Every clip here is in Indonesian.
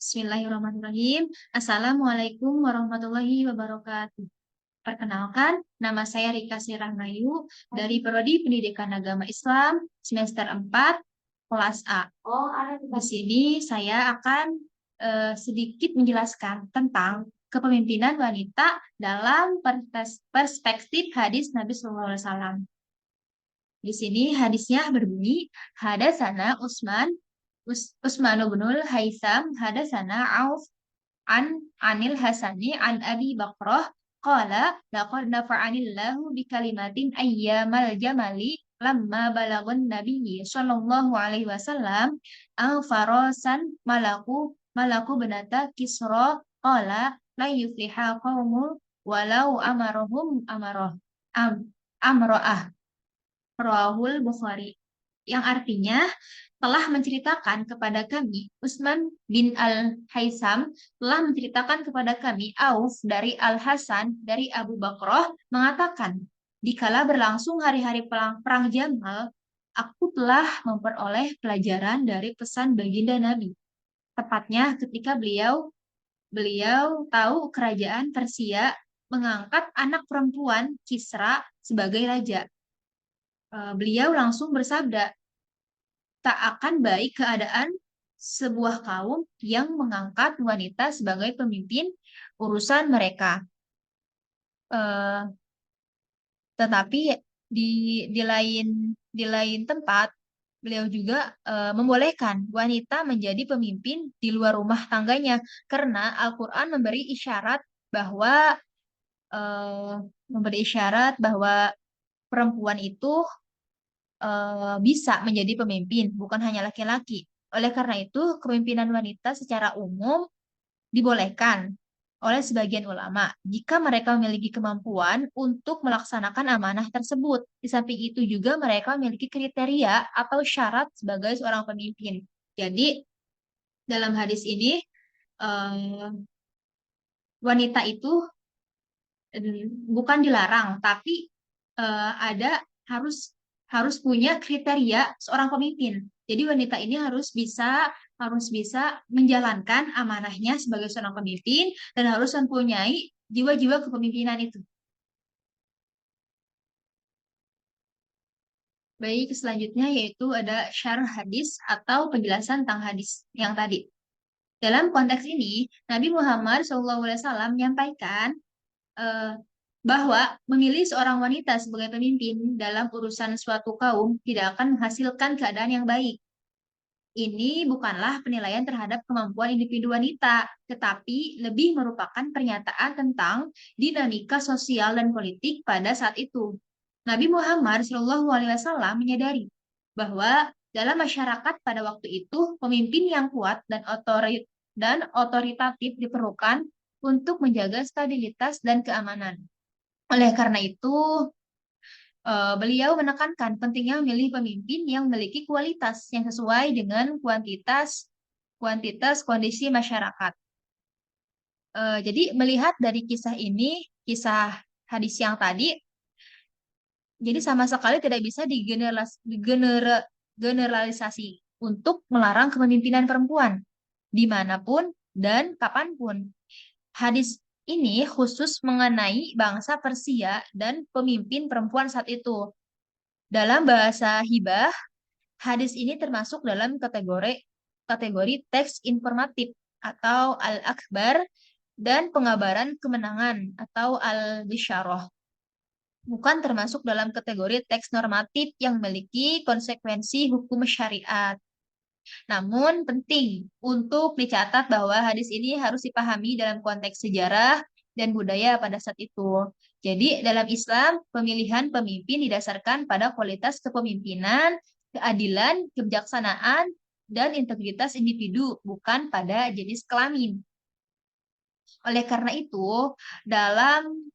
Bismillahirrahmanirrahim. Assalamualaikum warahmatullahi wabarakatuh. Perkenalkan, nama saya Rika Sirahmayu dari Prodi Pendidikan Agama Islam semester 4 kelas A. Di sini saya akan sedikit menjelaskan tentang kepemimpinan wanita dalam perspektif hadis Nabi SAW. Di sini hadisnya berbunyi, hadasana Usman bin Haisam hadasana Auf anil Hasani an Abi Bakrah qala laqad nafa'anillahu bi kalimatin ayyamal jamali lamma balagun nabiyyi sallallahu alaihi wasallam ang farasan malaku benata Kisra qala la yufliha qaumu walau amarahum amro'ah Rawahul Bukhari, yang artinya telah menceritakan kepada kami Utsman bin Al-Haisam telah menceritakan kepada kami Auf dari Al-Hasan dari Abu Bakrah mengatakan, dikala berlangsung hari-hari perang Jamal, aku telah memperoleh pelajaran dari pesan baginda Nabi. Tepatnya ketika beliau tahu kerajaan Persia mengangkat anak perempuan Kisra sebagai raja. Beliau langsung bersabda, tak akan baik keadaan sebuah kaum yang mengangkat wanita sebagai pemimpin urusan mereka. Eh, tetapi di di lain tempat beliau juga membolehkan wanita menjadi pemimpin di luar rumah tangganya karena Al-Qur'an bahwa eh, memberi isyarat bahwa perempuan itu bisa menjadi pemimpin, bukan hanya laki-laki. Oleh karena itu, kepemimpinan wanita secara umum dibolehkan oleh sebagian ulama jika mereka memiliki kemampuan untuk melaksanakan amanah tersebut. Di samping itu juga mereka memiliki kriteria atau syarat sebagai seorang pemimpin. Jadi, dalam hadis ini, eh, wanita itu bukan dilarang, tapi ada harus harus punya kriteria seorang pemimpin. Jadi wanita ini harus bisa menjalankan amanahnya sebagai seorang pemimpin dan harus mempunyai jiwa-jiwa kepemimpinan itu. Baik, selanjutnya yaitu ada syarah hadis atau penjelasan tentang hadis yang tadi. Dalam konteks ini, Nabi Muhammad SAW menyampaikan eh, bahwa memilih seorang wanita sebagai pemimpin dalam urusan suatu kaum tidak akan menghasilkan keadaan yang baik. Ini bukanlah penilaian terhadap kemampuan individu wanita, tetapi lebih merupakan pernyataan tentang dinamika sosial dan politik pada saat itu. Nabi Muhammad SAW menyadari bahwa dalam masyarakat pada waktu itu pemimpin yang kuat dan otoritatif diperlukan untuk menjaga stabilitas dan keamanan. Oleh karena itu, beliau menekankan pentingnya memilih pemimpin yang memiliki kualitas yang sesuai dengan kuantitas kondisi masyarakat. Jadi melihat dari kisah ini, kisah hadis yang tadi, jadi sama sekali tidak bisa digeneralisasi untuk melarang kepemimpinan perempuan dimanapun dan kapanpun. Hadis ini khusus mengenai bangsa Persia dan pemimpin perempuan saat itu. Dalam bahasa hibah, hadis ini termasuk dalam kategori teks informatif atau al-akbar dan pengabaran kemenangan atau al-bisyarah. Bukan termasuk dalam kategori teks normatif yang memiliki konsekuensi hukum syariat. Namun penting untuk dicatat bahwa hadis ini harus dipahami dalam konteks sejarah dan budaya pada saat itu. Jadi dalam Islam, pemilihan pemimpin didasarkan pada kualitas kepemimpinan, keadilan, kebijaksanaan, dan integritas individu, bukan pada jenis kelamin. Oleh karena itu, dalam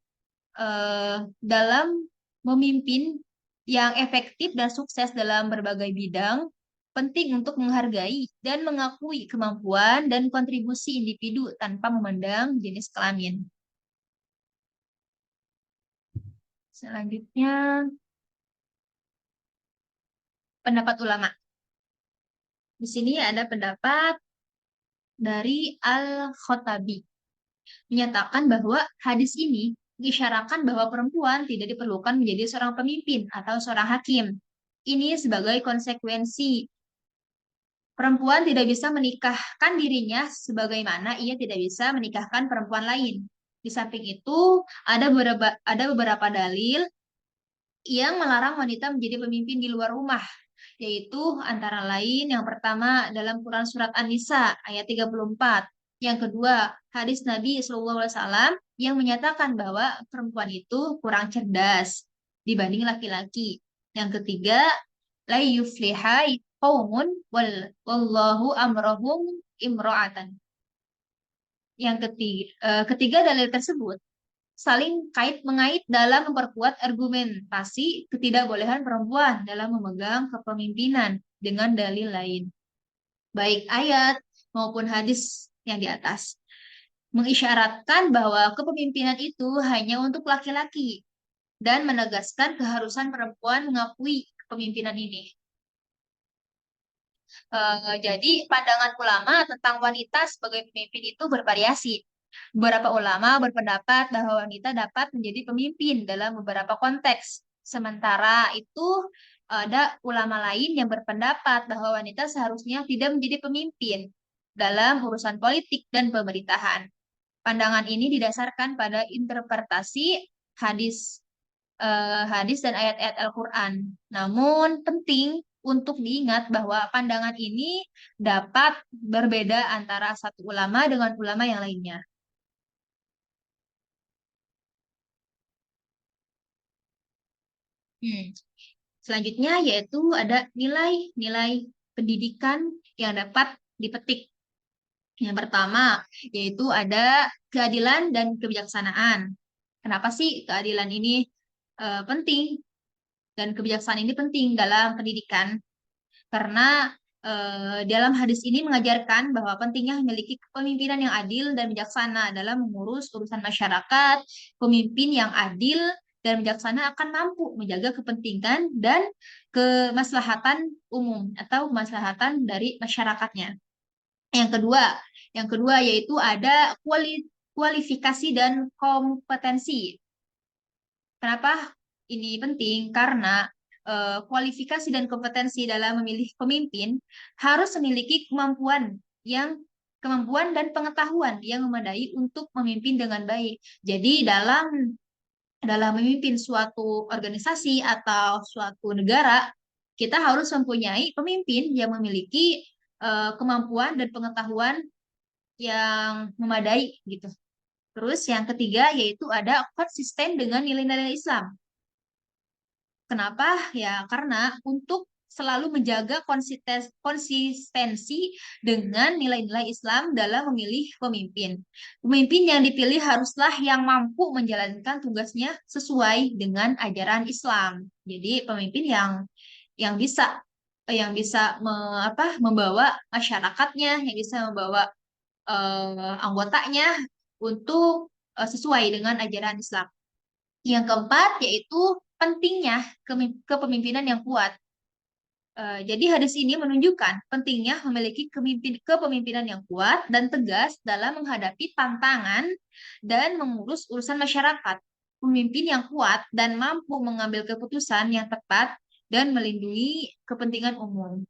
dalam memimpin yang efektif dan sukses dalam berbagai bidang, penting untuk menghargai dan mengakui kemampuan dan kontribusi individu tanpa memandang jenis kelamin. Selanjutnya, pendapat ulama. Di sini ada pendapat dari Al-Khattabi menyatakan bahwa hadis ini mengisyaratkan bahwa perempuan tidak diperlukan menjadi seorang pemimpin atau seorang hakim. Ini sebagai konsekuensi perempuan tidak bisa menikahkan dirinya sebagaimana ia tidak bisa menikahkan perempuan lain. Di samping itu, ada beberapa dalil yang melarang wanita menjadi pemimpin di luar rumah, yaitu antara lain yang pertama dalam Quran Surat An-Nisa ayat 34. Yang kedua, hadis Nabi SAW yang menyatakan bahwa perempuan itu kurang cerdas dibanding laki-laki. Yang ketiga, la yufliha qaumun wallahu amrohum imro'atan. Yang ketiga dalil tersebut saling kait-mengait dalam memperkuat argumentasi ketidakbolehan perempuan dalam memegang kepemimpinan dengan dalil lain, baik ayat maupun hadis yang di atas, mengisyaratkan bahwa kepemimpinan itu hanya untuk laki-laki dan menegaskan keharusan perempuan mengakui kepemimpinan ini. Jadi pandangan ulama tentang wanita sebagai pemimpin itu bervariasi. Beberapa ulama berpendapat bahwa wanita dapat menjadi pemimpin dalam beberapa konteks. Sementara itu ada ulama lain yang berpendapat bahwa wanita seharusnya tidak menjadi pemimpin dalam urusan politik dan pemerintahan. Pandangan ini didasarkan pada interpretasi hadis hadis dan ayat-ayat Al-Quran. Namun penting untuk diingat bahwa pandangan ini dapat berbeda antara satu ulama dengan ulama yang lainnya. Hmm. Selanjutnya yaitu ada nilai-nilai pendidikan yang dapat dipetik. Yang pertama yaitu ada keadilan dan kebijaksanaan. Kenapa sih keadilan ini penting dan kebijaksanaan ini penting dalam pendidikan? Karena dalam hadis ini mengajarkan bahwa pentingnya memiliki kepemimpinan yang adil dan bijaksana dalam mengurus urusan masyarakat. Pemimpin yang adil dan bijaksana akan mampu menjaga kepentingan dan kemaslahatan umum atau kemaslahatan dari masyarakatnya. Yang kedua, yang kedua yaitu ada kualifikasi dan kompetensi. Kenapa ini penting? Karena kualifikasi dan kompetensi dalam memilih pemimpin harus memiliki kemampuan dan pengetahuan yang memadai untuk memimpin dengan baik. Jadi dalam memimpin suatu organisasi atau suatu negara, kita harus mempunyai pemimpin yang memiliki kemampuan dan pengetahuan yang memadai gitu. Terus yang ketiga yaitu ada konsisten dengan nilai-nilai Islam. Kenapa? Ya, karena untuk selalu menjaga konsistensi dengan nilai-nilai Islam dalam memilih pemimpin. Pemimpin yang dipilih haruslah yang mampu menjalankan tugasnya sesuai dengan ajaran Islam. Jadi pemimpin yang bisa membawa masyarakatnya, yang bisa membawa anggotanya untuk sesuai dengan ajaran Islam. Yang keempat yaitu pentingnya kepemimpinan yang kuat. Jadi hadis ini menunjukkan pentingnya memiliki kepemimpinan yang kuat dan tegas dalam menghadapi tantangan dan mengurus urusan masyarakat. Pemimpin yang kuat dan mampu mengambil keputusan yang tepat dan melindungi kepentingan umum.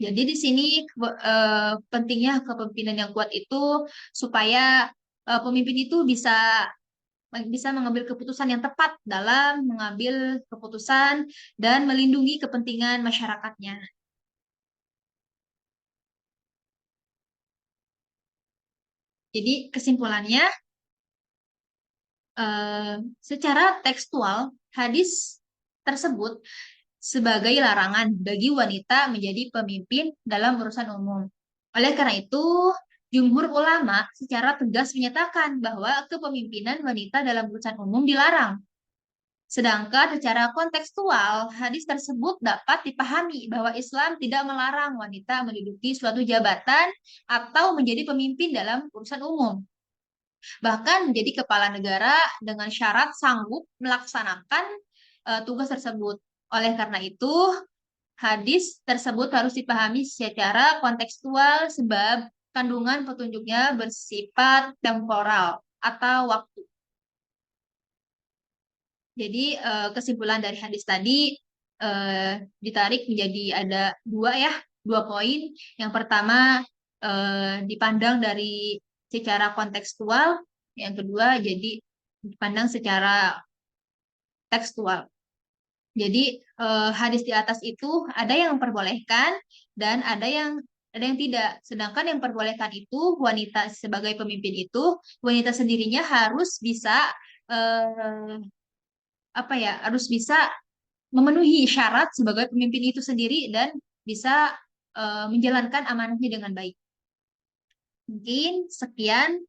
Jadi di sini pentingnya kepemimpinan yang kuat itu supaya pemimpin itu bisa mengambil keputusan yang tepat dalam mengambil keputusan dan melindungi kepentingan masyarakatnya. Jadi kesimpulannya, secara tekstual hadis tersebut sebagai larangan bagi wanita menjadi pemimpin dalam urusan umum. Oleh karena itu, jumhur ulama secara tegas menyatakan bahwa kepemimpinan wanita dalam urusan umum dilarang. Sedangkan secara kontekstual, hadis tersebut dapat dipahami bahwa Islam tidak melarang wanita menduduki suatu jabatan atau menjadi pemimpin dalam urusan umum. Bahkan menjadi kepala negara dengan syarat sanggup melaksanakan tugas tersebut. Oleh karena itu, hadis tersebut harus dipahami secara kontekstual sebab kandungan petunjuknya bersifat temporal atau waktu. Jadi kesimpulan dari hadis tadi ditarik menjadi ada dua poin. Yang pertama dipandang dari secara kontekstual, yang kedua jadi dipandang secara tekstual. Jadi hadis di atas itu ada yang memperbolehkan dan ada yang tidak. Sedangkan yang memperbolehkan itu wanita sebagai pemimpin itu wanita sendirinya harus bisa eh, harus bisa memenuhi syarat sebagai pemimpin itu sendiri dan bisa menjalankan amanahnya dengan baik. Mungkin sekian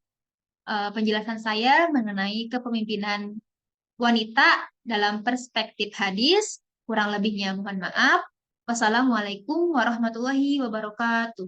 penjelasan saya mengenai kepemimpinan wanita dalam perspektif hadis. Kurang lebihnya mohon maaf. Wassalamualaikum warahmatullahi wabarakatuh.